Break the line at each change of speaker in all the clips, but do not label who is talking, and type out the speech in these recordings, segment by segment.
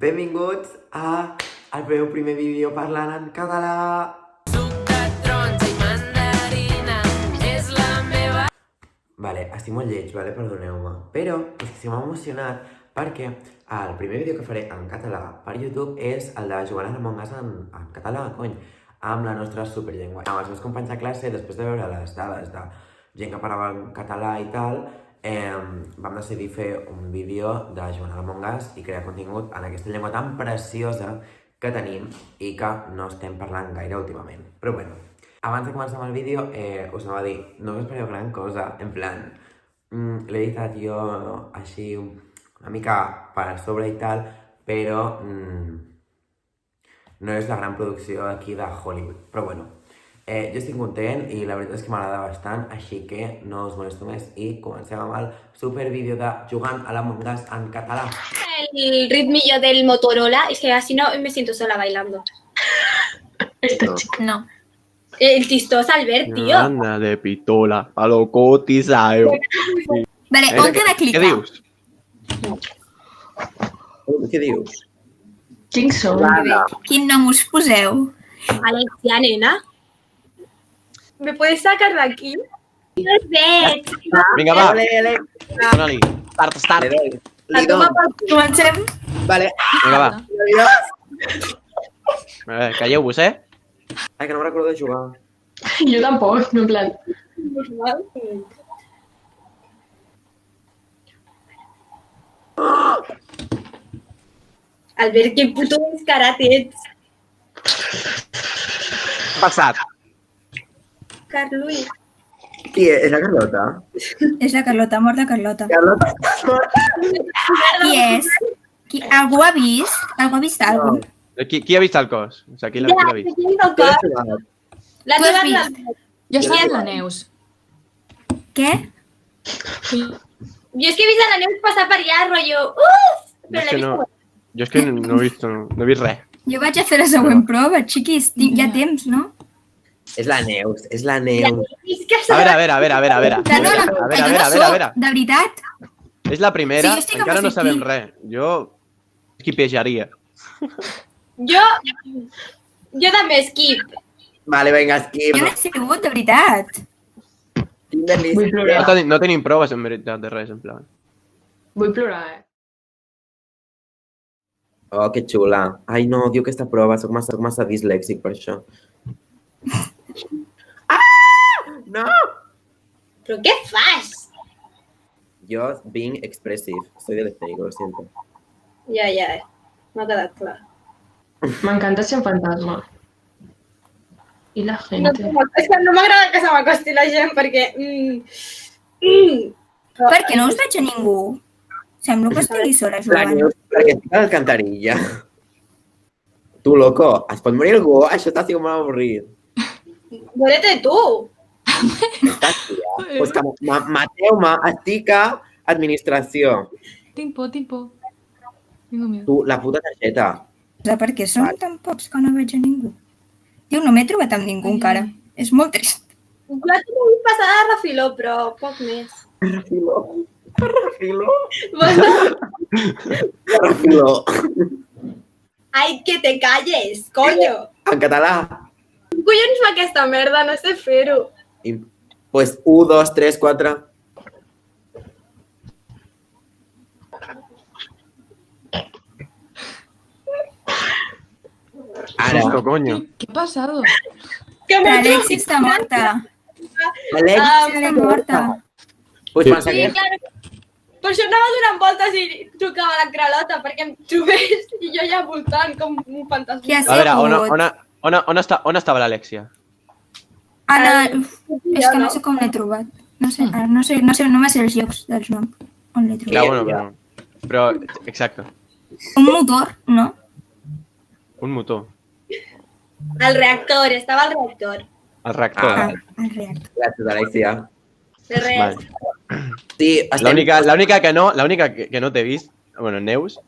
Benvinguts al meu primer vídeo parlant en català.
Suc de taronja i mandarina és la meva...
Vale, estic molt lleig, vale? Perdoneu-me. Però és que m'ha emocionat perquè el primer vídeo que faré en català per YouTube és el de jugar a Among Us en català, cony, amb la nostra superllengua. Amb els meus companys de classe, després de veure les dades de gent que parlava en català i tal, vam decidir fer un vídeo de jugar a Among Us i crear contingut en aquesta llengua tan preciosa que tenim i que no estem parlant gaire últimament. Però bueno, abans de començar amb el vídeo, us anava a dir, no us espereu gran cosa, en plan, l'he editat jo així una mica per sobre i tal, però no és la gran producció aquí de Hollywood. Però bueno, jo estic content i la veritat és que m'agrada bastant, així que no us molesto més i comencem amb el supervídeo de jugant a l'Among Us en català.
El ritmillo del Motorola, es que así no me siento sola bailando.
No.
El Tistos Albert, tío.
Anda de pistola, a lo cotizado.
Vale, on he de
Què
clicar?
dius?
Què dius?
Quins són?
Quin nom us poseu?
Alexia, nena. ¿Me puedes sacar de aquí? No sé.
Vinga, va, dona-li. Start.
Li dono.
Comencem?
Vale.
Vinga, va. A veure, calleu-vos,
Ai, que no me'n recordo de jugar.
Jo tampoc, no en plan...
Albert, qué puto descarat ets.
Passat.
Carluí.
Qui és? És la Carlota?
És la Carlota, mort de Carlota.
Carlota.
Qui és? Algú ha vist? Algú ha vist algú?
Qui ha vist el cos? O sigui, qui l'ha vist?
La
Tu has
teva
vist?
Jo he estat la Neus.
Què?
Jo és que he vist a la Neus passar per allà, rotllo...
Jo és que no he vist res.
Jo vaig a fer la següent prova, xiquis. Hi ha temps, no?
És la Neus, és la Neus.
A veure.
Que no, no soc, de veritat.
És la primera,
Sí, jo estic
encara no
amb
sabem
City.
res. Jo esquipejaria.
Jo també skip.
Vale, vinga, skip.
Jo no he sigut, de veritat.
Kimberly,
Vull plorar.
No tenim proves, en veritat, de res, en plan.
Vull plorar,
Oh, que xula. Ai, no, odio aquesta prova, soc massa dislèxic per això. No!
Però què fas?
Jo, being expressive. Soy del estético, lo siento.
Ja, m'ha quedat clar.
M'encanta ser un fantasma. I la
No,
gente.
és que no m'agrada que se m'acosti la gent perquè...
Perquè no us veig a ningú. Sembla que estigui sola
La
jugant.
Neus, perquè estic a l'alcantarilla. Tu, loco, es pot morir algú? Això està sent molt avorrit.
Muérete tu.
Pues que mateu-me, estic a administració.
Tinc por. Tinc miedo.
Tu, la puta targeta.
Per què som tan pocs que no veig a ningú? Tio, no m'he trobat amb ningú encara. És molt trist.
Jo t'ho vull passar de refiló, però poc més.
Refilo.
Bueno,
Refilo.
ai, que te calles, coño.
En català.
Com collons fa aquesta merda? No sé fer-ho.
Pues 1, 2, 3, 4. Ara.
Susto, coño.
¿Qué ha pasado?
Que
L'Alexi està morta.
Alexia
Està morta.
Pues
Sí.
pensa
Sí,
que...
claro. Per això anava donant voltes i trucava la Carlota perquè em trobés i jo allà voltant com un fantasma.
Qui ha
A veure,
sigut?
on estava l'Alexia?
És que no sé com l'he trobat. No sé, ara no me sé els llocs dels noms. On l'he
Clar,
trobat?
bueno, però, exacte,
Un motor, no?
un motor,
Al reactor, estava al reactor.
el reactor.
El reactor.
Gràcies, Alexia.
De res.
Vale.
Sí, estem...
L'única que no t'he vist, bueno, Neus,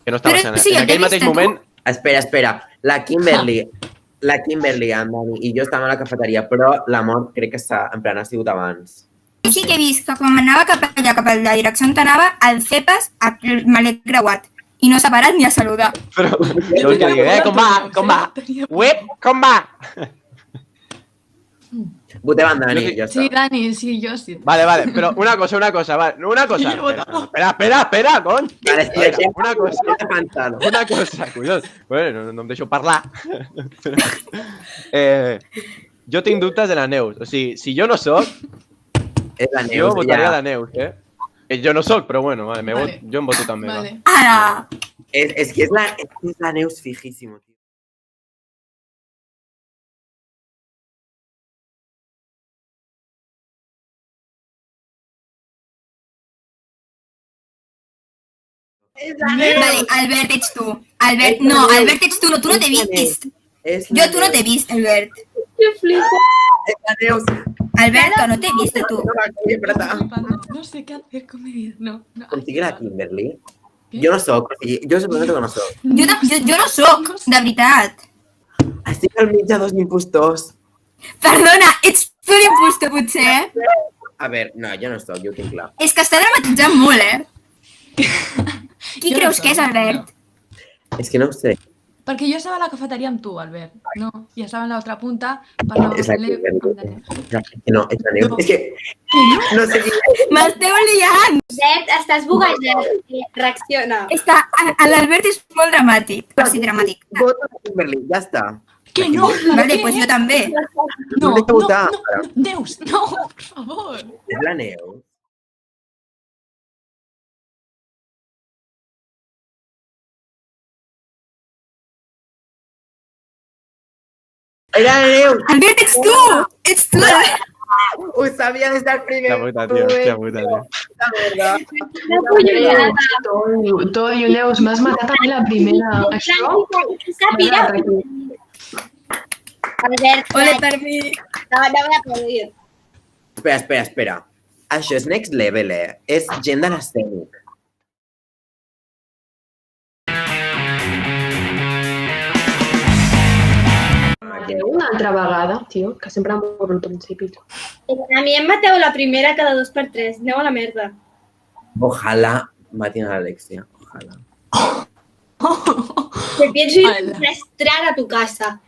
que no estava
Però
sent.
sí,
En
jo t'he
aquell mateix
vist a tu.
moment,
Espera. La Kimberly, en Dani i jo estàvem a la cafeteria, però l'amor crec que en plan ha sigut abans.
Jo sí que he vist que quan anava cap allà, cap a la direcció on anava, el Cepas me l'he creuat. i no s'ha parat ni a saludar.
Però, vols que digui, com va? Web, com va?
Votem en Dani, ja està.
Sí, Dani, sí, jo sí.
Vale, però una cosa, vale, una cosa. Espera, cony.
Vale,
Espera, una cosa.
Pensant.
Una cosa, collons. Bueno, no em deixo parlar. Jo tinc dubtes de la Neus. O sigui, si jo no soc,
És la
jo
Neus,
votaria
ja.
la Neus, Jo no soc, però bueno, vale,
Vale.
jo em voto també. Va.
Vale.
Ara!
És que és la Neus fijíssimo, tio.
Vale, Albert, ets tu. Albert, no, Albert, ets tu, no, tu no t'he vist.
És la
Jo tu no t'he
Neus.
vist, Albert.
Que flipa.
És la Neus.
Albert, que no t'he vist a tu.
No va aquí, apretar.
No sé qué hacer con mi vida. No.
Com sigui la Kimberly.
Què?
Jo no soc, o sigui, jo suposo que no soc.
Jo no sóc, de veritat.
Estic al mig de dos impostors.
Perdona, ets tu l'impostor, potser?
A veure, no, jo no soc, jo ho tinc clar.
És que està dramatitzant molt, Qui
Jo no
creus
soc,
que és, Albert?
És que no ho sé.
Perquè jo estava a la cafeteria amb tu, Albert. No, i estava en l'altra punta, parlava
És la
amb l'Eu.
Kimberly. No, és la Neus. És que no sé qui...
M'esteu liant!
Albert, estàs buguejat. Reacciona.
L'Albert és molt dramàtic. O sigui, dramàtic.
Vota la Kimberly, ja està.
Que no!
Vale, doncs jo també.
No,
Hem de votar.
Deus, no, por favor.
És la Neus. Era la Neus!
Albert, ets tu! Ets tu!
Ho sabia des del primer
Hòstia puta, tio, hòstia puta, tio.
Una collonada.
Todo, Neus, m'has matat a mi la primera. Això?
Capira. Albert,
Ole per mi!
no voy a poder.
Espera. Això és next level, És gent de l'escènic.
Una altra vegada, tio, que sempre em moro al principi.
A mi em mateu la primera cada 2 per 3. Aneu a la merda.
Ojalá matin a Alexia. Ojalá.
Te pienso ir a
Ala.
arrastrar a tu casa.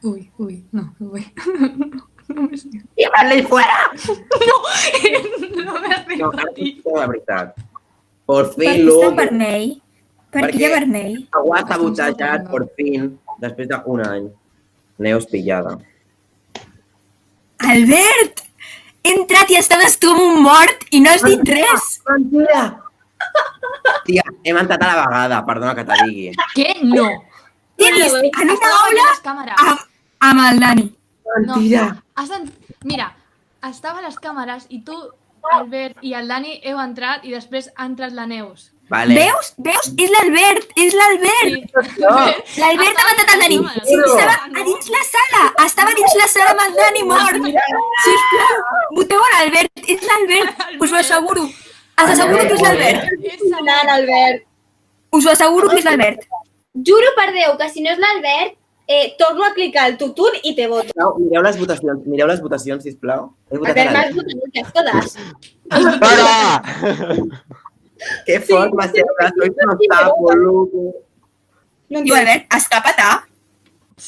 Uy, no, uy. No me siento.
¡Llévale fuera!
No me acerco
No,
a ti.
la veritat. Por
Per
fin,
què està
Lu.
el vermell? Per què hi ha vermell?
Algú ha sabotejat, por fin, després d'un any. Neus pillada.
Albert! He entrat i estaves tu amb un mort i no has dit res!
Mentida! Tia, hem entrat a la vegada, perdona que te digui.
¿Qué? No.
T'he vist en una
Estaba
aula
en las cámaras.
amb el Dani.
Mentida!
Mira, estava a les càmeres i tu, Albert i el Dani heu entrat i després ha entrat la Neus.
Vale.
Veus? És l'Albert! És l'Albert! L'Albert ha matat el Dani! Sí, estava a dins la sala! Estava dins la sala amb el Dani mort! Sisplau, voteu a l'Albert! És l'Albert! Us ho asseguro! Us asseguro que és l'Albert!
Nan, Albert.
Us ho asseguro que és l'Albert!
Juro per Déu que si no és l'Albert, torno a clicar el tutun i te voto.
Mireu les votacions, sisplau. He votat
Albert,
a la...
m'has votat totes.
Para!
Que fort va ser, soy un sapo, loco.
No
Diu, Albert, escapa't!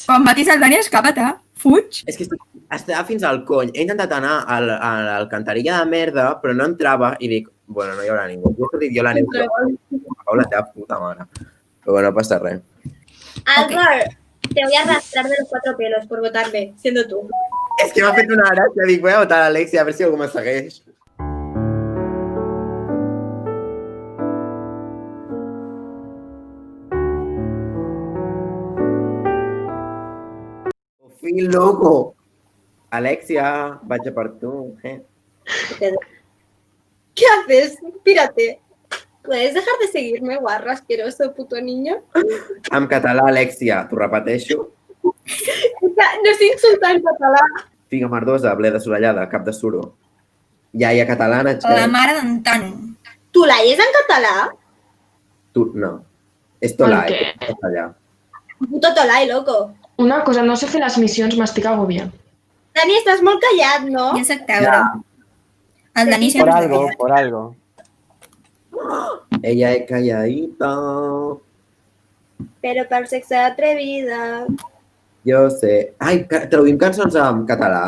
Quan matis el Dani, escapa't! Fuig!
És que estava fins al cony. He intentat anar a l'alcantarilla de merda, però no entrava i dic, bueno, no hi haurà ningú. Jo he sortit jo la Neus, la teva puta mare. Però bueno, no passa res.
Albert, te voy a arrastrar de los 4 pelos por votarme, siendo tú.
És que m'ha fet una gràcia, dic, voy a votar a l'Alexia a veure si algú me segueix. Fill loco. Alexia, vaig a per tu.
¿Qué haces? Pírate. ¿Puedes dejar de seguirme, guarro asqueroso, puto niño?
En català, Alexia, t'ho repeteixo.
No s'insulta en català.
Figa merdosa, bleda assolellada, cap de suro. Iaia catalana,
La
xer.
mare d'en Tano.
Tu la és en català?
Tu, no. És tolai,
Per què?
és castellà.
Puto tolai, loco.
Una cosa, no sé fer les missions, m'estic agobiant.
Dani, estàs molt callat, no?
Ja sap veure. El Dani sempre
Por
està
algo,
callat.
por algo.
Ella es calladita.
Però per sexe atrevida.
Jo sé. Ai, traduïm cançons en català?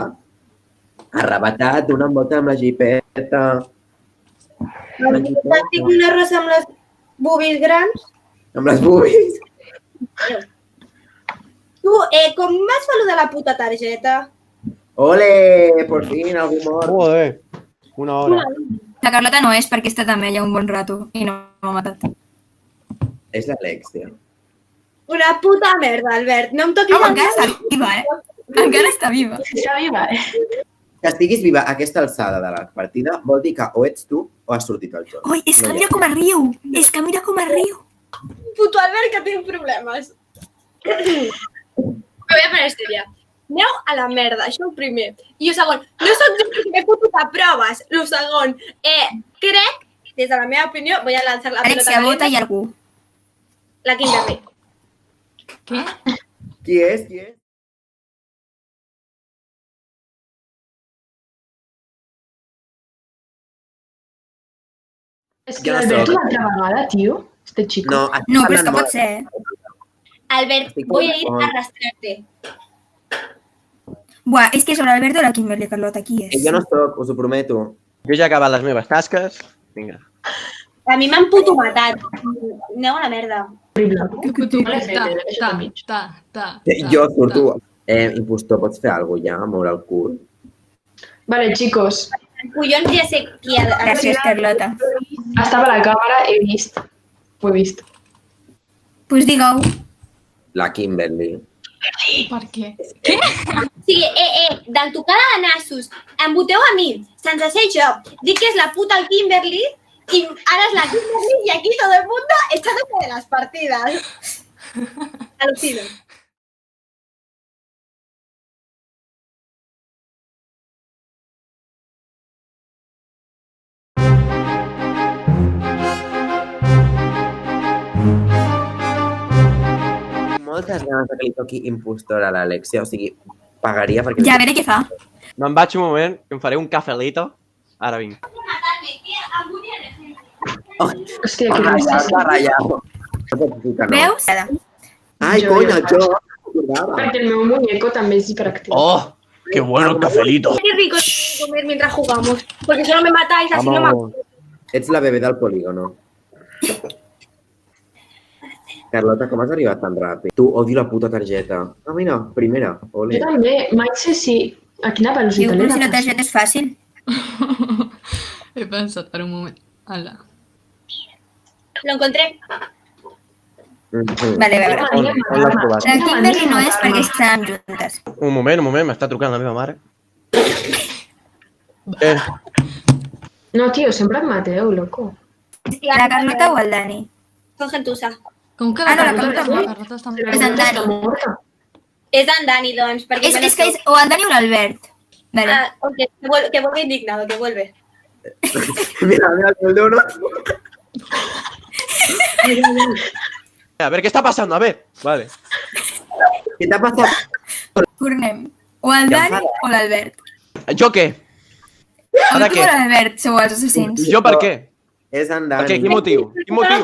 Arrebatat, una envolta amb la jipeta.
Tinc una rosa amb les bubis grans.
Amb les bubis.
Tu, com vas fer lo de la puta targeta?
Ole, por fin, algú mort.
Joder, una hora.
La Carlota no és perquè està també allà un bon rato i no m'ha matat.
És l'Alexia.
Una puta merda, Albert. No em toquis
Home, encara està viva, Encara està viva.
Està viva,
Que estiguis viva a aquesta alçada de la partida vol dir que o ets tu o has sortit al joc.
Ui, és que mira com riu. És que mira com riu.
Puto Albert, que tinc problemes. Me voy a poner seria. Aneu a la merda, això el primer. I el segon, no soc jo que m'he fotut a proves. El segon, crec, des de la meva opinió, voy a lanzar la pelota
Alexia, vota
caliente,
i algú.
la Kimberly.
Què?
Qui és? Qui és?
És que
Jo no
l'Albert
soc.
una altra vegada, tio. Este chico.
No,
No, però és que pot ser.
Albert,
Estic
voy a ir
con-
a arrastrarte.
Buah, és que sobre Alberto la Kimberly, Carlota, qui és?
Jo no soc, us ho prometo.
Jo ja he acabat les meves tasques. Vinga.
A mi m'han puto matat. Aneu a la merda.
Horrible.
Que puto.
Vale,
Ta,
això
ta,
mig.
ta.
Jo surto. Impostor, pots fer alguna cosa ja? Moure el cul?
Vale, chicos.
Collons, ja sé qui ha de...
Gràcies, Carlota.
Estava a la càmera, he vist. Ho he vist.
Pues digueu.
La Kimberly.
Per què?
O sigui, del tocada de nassos, em voteu a mi, sense ser jo. Dic que és la puta el Kimberly i ara és la Kimberly i aquí todo el mundo echándose de las partidas. Alucino.
Moltes ganes que li toqui impostor a l'Alexia, o sigui, pagaria perquè...
Ja, a veure què fa.
Me'n vaig un moment, que em faré un cafelito. Ara vinc.
Hòstia, que
Ratllat,
gràcies.
ratllat. No pots dir que no.
Veus?
Ai,
Jo
coño,
ja
jo recordava.
Perquè el meu muñeco també és hiperactiu.
¡Oh! ¡Qué bueno el cafelito!
Qué rico es comer mientras jugamos, porque solo me matáis, así no me...
Vamos.
Ets la bebé del polígono. Carlota, com has arribat tan ràpid? Tu, odio la puta targeta. Ah, mira, primera. Ole.
Jo també, mai sé si... A quina
Diu,
velocitat
com si la
era?
targeta és fàcil.
He pensat per un moment. Ala.
Lo encontré.
Mhm.
Vale, a veure.
On l'has trobat?
La Kimberly no és perquè estan juntes.
Un moment, m'està trucant la meva mare.
No, tio, sempre et mateu, loco.
La Carlota o el Dani?
Son gentusa.
Com que
Ah, no, la
Carlota
Carlota
la Carlota està
La
És en
Carlota està
Dani.
morta.
És en Dani, doncs, perquè...
És que és o el Dani o l'Albert. Vale.
Ah, ok, que vuelve indignado, que vuelve.
Mira, mira, el dedo no.
A ver, ¿qué está pasando? A ver. Vale.
Què t'ha passat?
Tornem. O el Dani o l'Albert.
¿Yo qué?
O
Ara
tu
què?
o l'Albert sou els assassins.
¿Yo per què?
És en
Per què?
Dani.
Quin motiu? Quin motiu?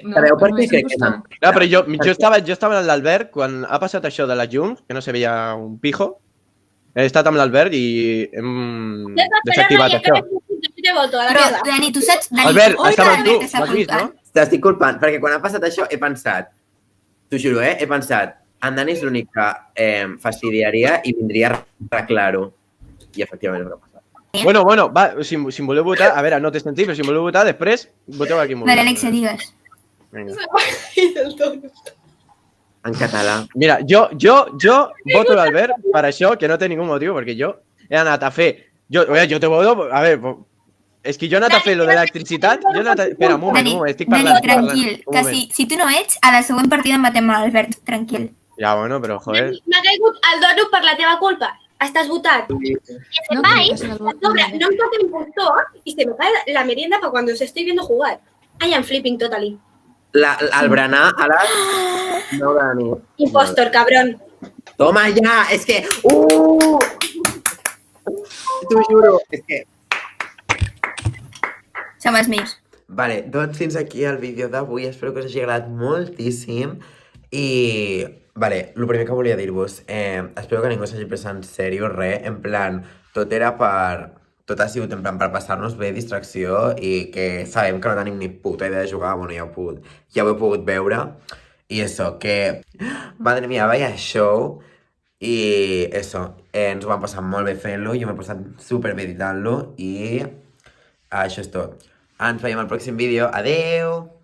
Sabeu per què
és
crec que
impostor.
No, però jo estava amb l'Albert quan ha passat això de la llum, que no se veia un pijo. He estat amb l'Albert i hem desactivat això.
Yo te voto, a la
Però,
mierda.
Dani, tu saps... Dani,
Albert,
oi que
estava amb tu,
l'Albert s'ha
m'has vist,
culpat?
no?
T'estic culpant, perquè quan ha passat això he pensat, t'ho juro, he pensat, en Dani és l'únic que fastidiaria i vindria a arreglar-ho. I efectivament és el que ha passat.
Bueno, va, si em voleu votar, a veure, no t'he sentit, però si em voleu votar, després voteu aquí.
Vale, Alexia, digues.
Vinga.
En català.
Mira, jo voto l'Albert per això, que no té ningú motiu, perquè jo he anat a fer... Jo te voto... A veure, és que jo he anat a fer lo de l'electricitat... Espera, un moment, estic parlant.
Dani, tranquil, que si tu no ets, a la següent partida matem a l'Albert, tranquil.
Ja, bueno, però joder...
M'ha caigut el donut per la teva culpa. Estàs votat.
No,
Sepáis,
que sea el-
sobra, no em toca impostor y se me cae la merienda para cuando os estoy viendo jugar. I am flipping totally.
El berenar a les 9 de la nit.
Impostor, cabrón.
Toma ja, és que... T'ho juro, és que...
Som els meus.
Vale, doncs fins aquí el vídeo d'avui. Espero que us hagi agradat moltíssim. I, vale, el primer que volia dir-vos, espero que ningú s'hagi pres en sèrio res, en plan, tot ha sigut en plan per passar-nos bé, distracció, i que sabem que no tenim ni puta idea de jugar, bueno, ja ho he pogut veure, i eso, que, madre mía, vaya show, i eso, ens ho vam passar molt bé fent-lo, jo m'he passat superbé editant-lo, i això és tot. Ens veiem al pròxim vídeo, adeu!